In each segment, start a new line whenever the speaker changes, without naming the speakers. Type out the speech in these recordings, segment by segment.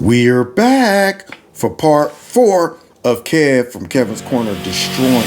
We're back for part 4 of Kev from Kevin's Corner destroying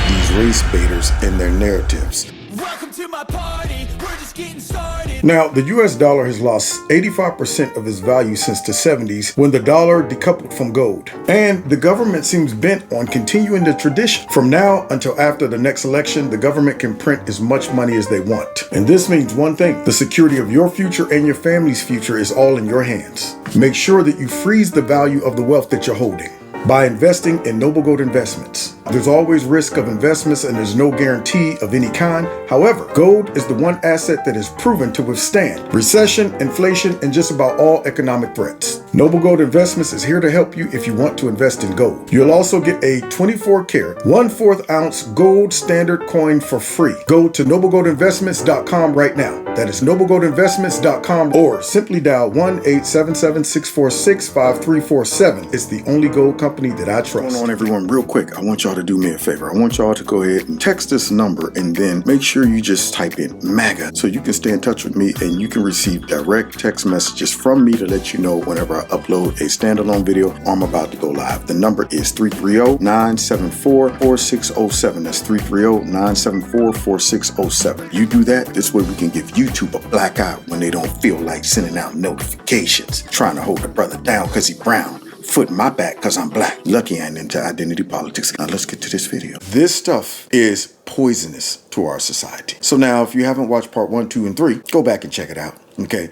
these race baiters and their narratives.
Welcome to my party, we're just getting started.
Now, the US dollar has lost 85% of its value since the 70s when the dollar decoupled from gold. And the government seems bent on continuing the tradition. From now until after the next election, the government can print as much money as they want. And this means one thing: the security of your future and your family's future is all in your hands. Make sure that you freeze the value of the wealth that you're holding by investing in Noble Gold Investments. There's always risk of investments and there's no guarantee of any kind. However, gold is the one asset that is proven to withstand recession, inflation, and just about all economic threats. Noble Gold Investments is here to help you if you want to invest in gold. You'll also get a 24-karat, 1/4 ounce gold standard coin for free. Go to noblegoldinvestments.com right now. That is noblegoldinvestments.com, or simply dial 1-877-646-5347. It's the only gold company that I trust. What's going on, everyone? Real quick, I want y'all to do me a favor. I want y'all to go ahead and text this number and then make sure you just type in MAGA so you can stay in touch with me and you can receive direct text messages from me to let you know whenever I upload a standalone video or I'm about to go live. The number is 330-974-4607. That's 330-974-4607. You do that, this way we can give YouTube a black eye when they don't feel like sending out notifications, trying to hold the brother down because he brown. Foot in my back because I'm black. Lucky I ain't into identity politics. Now let's get to this video. This stuff is poisonous to our society. So now if you haven't watched part 1, 2, and 3, go back and check it out. Okay.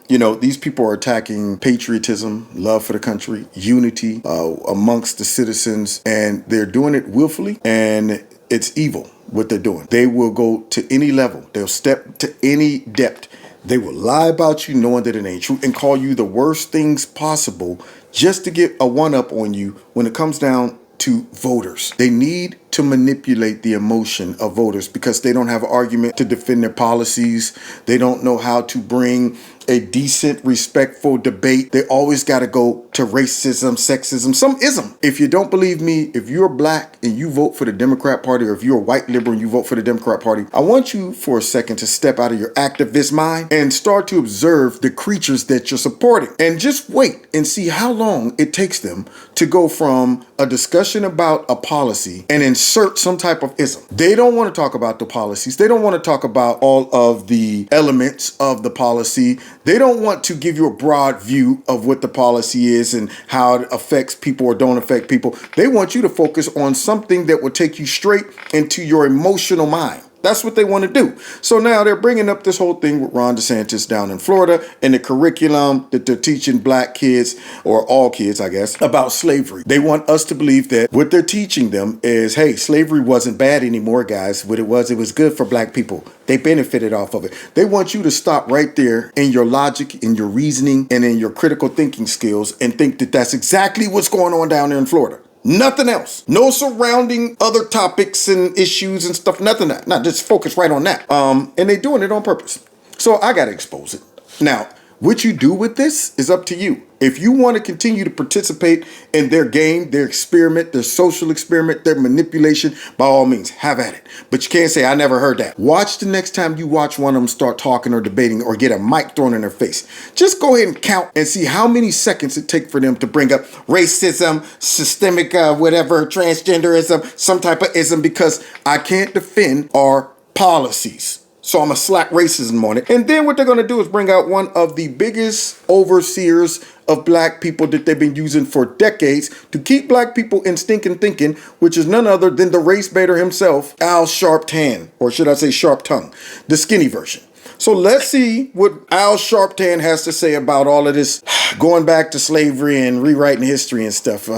You know, these people are attacking patriotism, love for the country, unity amongst the citizens, and they're doing it willfully, and it's evil what they're doing. They will go to any level. They'll step to any depth. They will lie about you knowing that it ain't true and call you the worst things possible just to get a one-up on you when it comes down to voters. They need to manipulate the emotion of voters because they don't have an argument to defend their policies. They don't know how to bring a decent, respectful debate. They always got to go to racism, sexism, some ism. If you don't believe me, if you're black and you vote for the Democrat Party, or if you're a white liberal and you vote for the Democrat Party, I want you for a second to step out of your activist mind and start to observe the creatures that you're supporting. And just wait and see how long it takes them to go from a discussion about a policy and insert some type of ism. They don't want to talk about the policies. They don't want to talk about all of the elements of the policy. They don't want to give you a broad view of what the policy is and how it affects people or don't affect people. They want you to focus on something that will take you straight into your emotional mind. That's what they want to do. So now they're bringing up this whole thing with Ron DeSantis down in Florida and the curriculum that they're teaching black kids, or all kids, I guess, about slavery. They want us to believe that what they're teaching them is, hey, slavery wasn't bad anymore, guys. What it was good for black people. They benefited off of it. They want you to stop right there in your logic, in your reasoning, and in your critical thinking skills and think that that's exactly what's going on down there in Florida. Nothing else. No surrounding other topics and issues and stuff. Nothing that. Not just focus right on that. And they're doing it on purpose. So I got to expose it. Now, what you do with this is up to you. If you want to continue to participate in their game, their experiment, their social experiment, their manipulation, by all means, have at it. But you can't say, I never heard that. Watch the next time you watch one of them start talking or debating or get a mic thrown in their face. Just go ahead and count and see how many seconds it takes for them to bring up racism, systemic, whatever, transgenderism, some type of ism, because I can't defend our policies. So I'm going to slack racism on it. And then what they're going to do is bring out one of the biggest overseers of black people that they've been using for decades to keep black people in stinking thinking, which is none other than the race baiter himself, Al Sharpton, or should I say Sharpton, the skinny version. So let's see what Al Sharpton has to say about all of this going back to slavery and rewriting history and stuff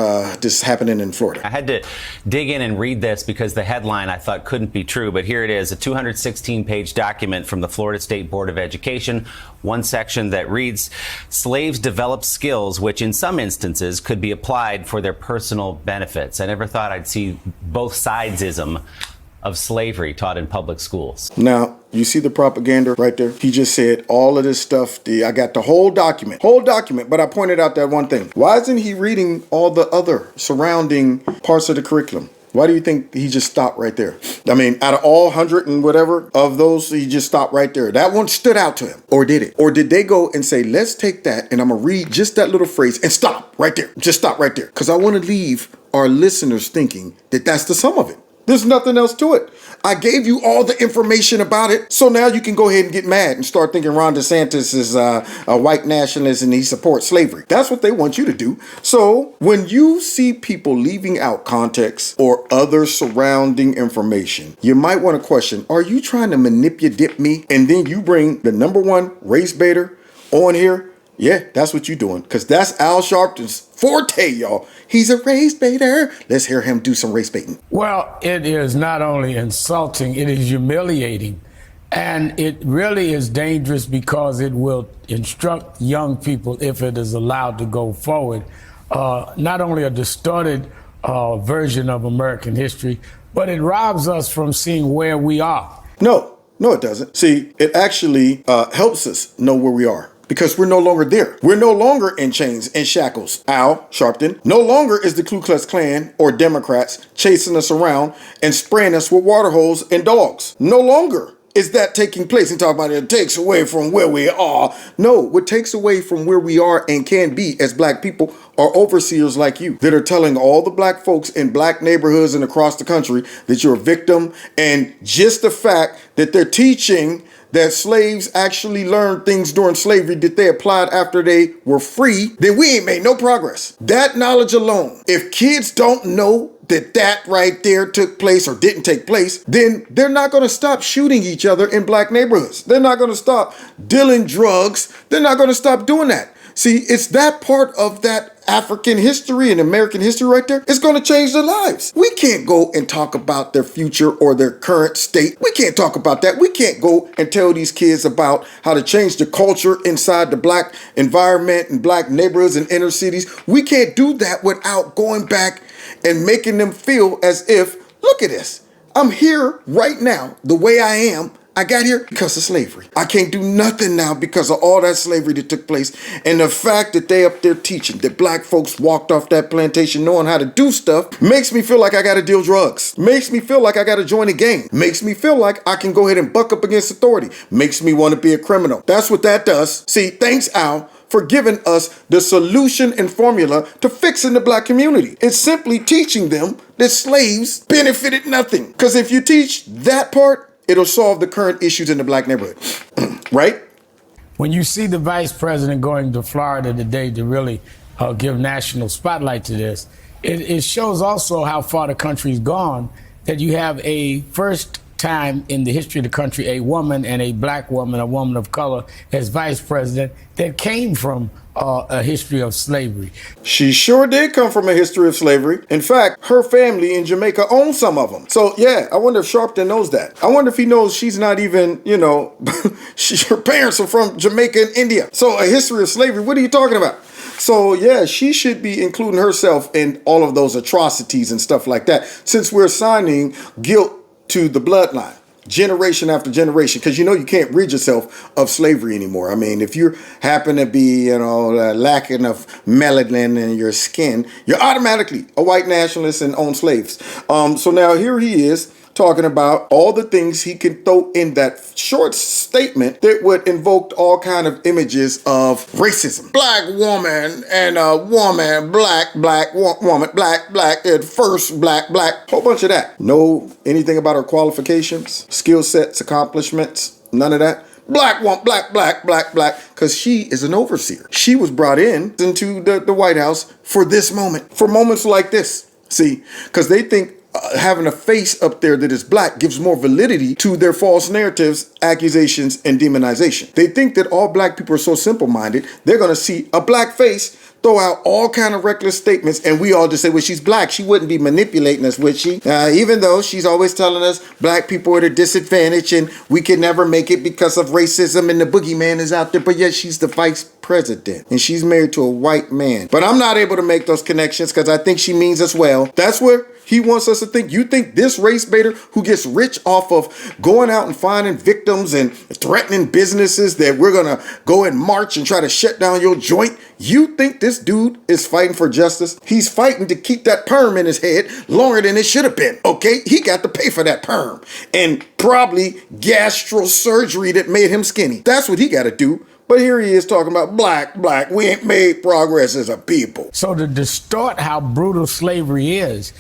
just happening in Florida.
I had to dig in and read this because the headline I thought couldn't be true, but here it is, a 216-page document from the Florida State Board of Education. One section that reads, slaves developed skills which in some instances could be applied for their personal benefits. I never thought I'd see both sidesism of slavery taught in public schools.
Now, you see the propaganda right there? He just said all of this stuff. I got the whole document, but I pointed out that one thing. Why isn't he reading all the other surrounding parts of the curriculum? Why do you think he just stopped right there? I mean, out of all 100 and whatever of those, he just stopped right there. That one stood out to him. Or did it? Or did they go and say, let's take that and I'm going to read just that little phrase and stop right there. Just stop right there. Because I want to leave our listeners thinking that that's the sum of it. There's nothing else to it. I gave you all the information about it. So now you can go ahead and get mad and start thinking Ron DeSantis is a white nationalist and he supports slavery. That's what they want you to do. So when you see people leaving out context or other surrounding information, you might want to question, are you trying to manipulate me? And then you bring the number one race baiter on here. Yeah, that's what you're doing. Because that's Al Sharpton's forte, y'all. He's a race baiter. Let's hear him do some race baiting.
Well, it is not only insulting, it is humiliating. And it really is dangerous because it will instruct young people, if it is allowed to go forward, not only a distorted version of American history, but it robs us from seeing where we are.
No, it doesn't. See, it actually helps us know where we are. Because we're no longer there. We're no longer in chains and shackles. Al Sharpton. No longer is the Ku Klux Klan or Democrats chasing us around and spraying us with water hoses and dogs. No longer is that taking place. And talk about it takes away from where we are. No, what takes away from where we are and can be as black people are overseers like you that are telling all the black folks in black neighborhoods and across the country that you're a victim. And just the fact that they're teaching that slaves actually learned things during slavery that they applied after they were free, then we ain't made no progress. That knowledge alone, if kids don't know that right there took place or didn't take place, then they're not going to stop shooting each other in black neighborhoods. They're not going to stop dealing drugs. They're not going to stop doing that. See, it's that part of that African history and American history right there. It's going to change their lives. We can't go and talk about their future or their current state. We can't talk about that. We can't go and tell these kids about how to change the culture inside the black environment and black neighborhoods and inner cities. We can't do that without going back and making them feel as if, look at this. I'm here right now the way I am. I got here because of slavery. I can't do nothing now because of all that slavery that took place. And the fact that they up there teaching that black folks walked off that plantation knowing how to do stuff makes me feel like I got to deal drugs. Makes me feel like I got to join a gang. Makes me feel like I can go ahead and buck up against authority. Makes me want to be a criminal. That's what that does. See, thanks, Al, for giving us the solution and formula to fixing the black community. It's simply teaching them that slaves benefited nothing. Because if you teach that part, it'll solve the current issues in the black neighborhood, right?
When you see the vice president going to Florida today to really give national spotlight to this, it shows also how far the country's gone, that you have a first time in the history of the country, a woman and a black woman, a woman of color, as vice president that came from a history of slavery.
She sure did come from a history of slavery. In fact, her family in Jamaica owns some of them. So yeah, I wonder if Sharpton knows that. I wonder if he knows she's not even, her parents are from Jamaica and India. So a history of slavery, what are you talking about? So yeah, she should be including herself in all of those atrocities and stuff like that, since we're assigning guilt to the bloodline. Generation after generation, because you can't rid yourself of slavery anymore. I mean, if you happen to be, lacking of melanin in your skin, you're automatically a white nationalist and own slaves. So now here he is talking about all the things he can throw in that short statement that would invoke all kind of images of racism. Black woman and a woman, black woman, black, and first black, whole bunch of that. Know anything about her qualifications, skill sets, accomplishments, none of that. Black woman, black, because she is an overseer. She was brought into the White House for this moment, for moments like this. See, because they think having a face up there that is black gives more validity to their false narratives, accusations, and demonization. They think that all black people are so simple-minded, they're going to see a black face, throw out all kind of reckless statements, and we all just say, well, she's black. She wouldn't be manipulating us, would she? Even though she's always telling us black people are at a disadvantage and we can never make it because of racism and the boogeyman is out there, but yet she's the vice president and she's married to a white man. But I'm not able to make those connections because I think she means us well. That's where he wants us to think. You think this race baiter who gets rich off of going out and finding victims victims and threatening businesses that we're going to go and march and try to shut down your joint. You think this dude is fighting for justice? He's fighting to keep that perm in his head longer than it should have been, okay? He got to pay for that perm and probably gastro surgery that made him skinny. That's what he got to do. But here he is talking about black, we ain't made progress as a people.
So to distort how brutal slavery is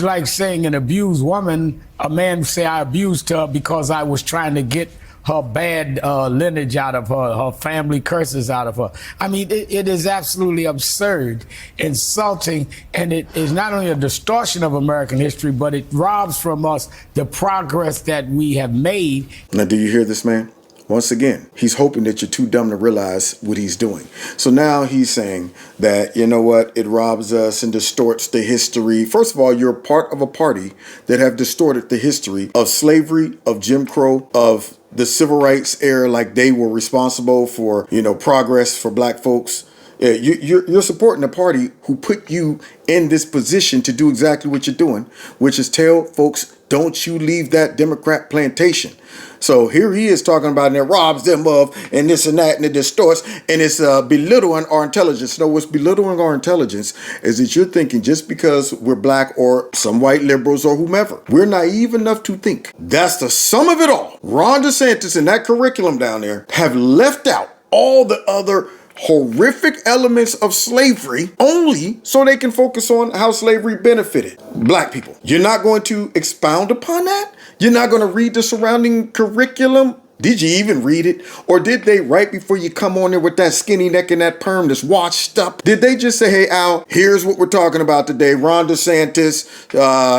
like saying an abused woman, a man say I abused her because I was trying to get her bad lineage out of her family curses out of her. I mean, it is absolutely absurd, insulting, and it is not only a distortion of American history, but it robs from us the progress that we have made.
Now, do you hear this, man? Once again, he's hoping that you're too dumb to realize what he's doing. So now he's saying that, you know what, it robs us and distorts the history. First of all, you're part of a party that have distorted the history of slavery, of Jim Crow, of the civil rights era, like they were responsible for, progress for black folks. You're supporting a party who put you in this position to do exactly what you're doing, which is tell folks, don't you leave that Democrat plantation. So here he is talking about, and it robs them of, and this and that, and it distorts, and it's belittling our intelligence. No, what's belittling our intelligence is that you're thinking just because we're black or some white liberals or whomever, we're naive enough to think that's the sum of it all. Ron DeSantis and that curriculum down there have left out all the other horrific elements of slavery only so they can focus on how slavery benefited black people. You're not going to expound upon that? You're not going to read the surrounding curriculum? Did you even read it? Or did they, right before you come on there with that skinny neck and that perm that's washed up, did they just say, hey, Al, here's what we're talking about today. Ron DeSantis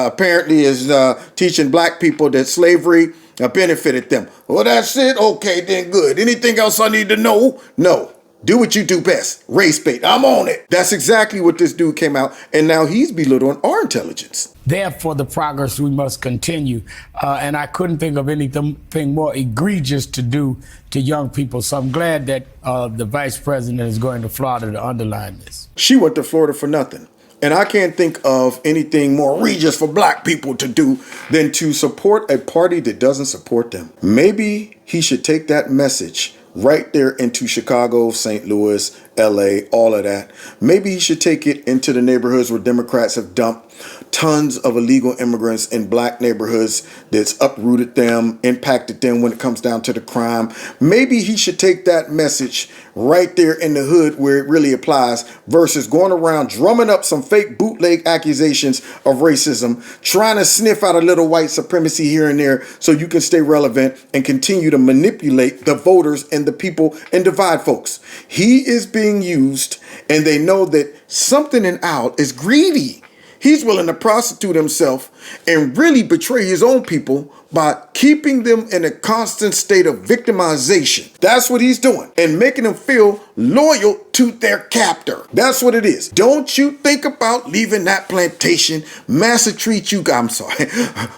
apparently is teaching black people that slavery benefited them. Well, that's it. Okay, then good. Anything else I need to know? No. Do what you do best. Race bait. I'm on it. That's exactly what this dude came out. And now he's belittling our intelligence.
Therefore, the progress we must continue. And I couldn't think of anything more egregious to do to young people. So I'm glad that the vice president is going to Florida to underline this.
She went to Florida for nothing. And I can't think of anything more egregious for black people to do than to support a party that doesn't support them. Maybe he should take that message right there into Chicago, St. Louis, LA, all of that. Maybe he should take it into the neighborhoods where Democrats have dumped tons of illegal immigrants in black neighborhoods that's uprooted them, impacted them when it comes down to the crime. Maybe he should take that message right there in the hood where it really applies versus going around drumming up some fake bootleg accusations of racism, trying to sniff out a little white supremacy here and there so you can stay relevant and continue to manipulate the voters and the people and divide folks. He is being used, and they know that something in Al is greedy. He's willing to prostitute himself and really betray his own people by keeping them in a constant state of victimization. That's what he's doing, and making them feel loyal to their captor. That's what it is. Don't you think about leaving that plantation. Massa treat you,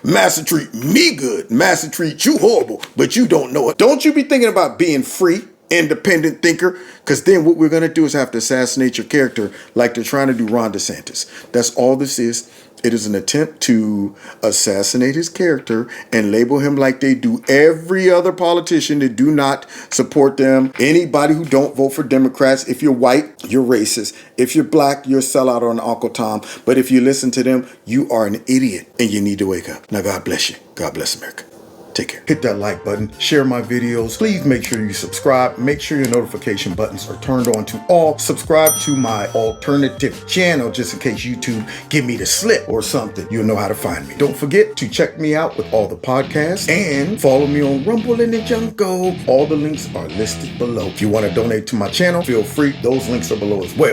Massa treat me good. Massa treat you horrible, but you don't know it. Don't you be thinking about being free, independent thinker, because then what we're going to do is have to assassinate your character like they're trying to do Ron DeSantis. That's all this is. It is an attempt to assassinate his character and label him like they do every other politician that do not support them. Anybody who don't vote for Democrats, if you're white, you're racist. If you're black, you're a sellout or an Uncle Tom. But if you listen to them, you are an idiot and you need to wake up. Now, God bless you. God bless America. Take care. Hit that like button, share my videos. Please make sure you subscribe. Make sure your notification buttons are turned on to all. Subscribe to my alternative channel just in case YouTube give me the slip or something. You'll know how to find me. Don't forget to check me out with all the podcasts and follow me on Rumble in the Jungle. All the links are listed below. If you want to donate to my channel, feel free. Those links are below as well.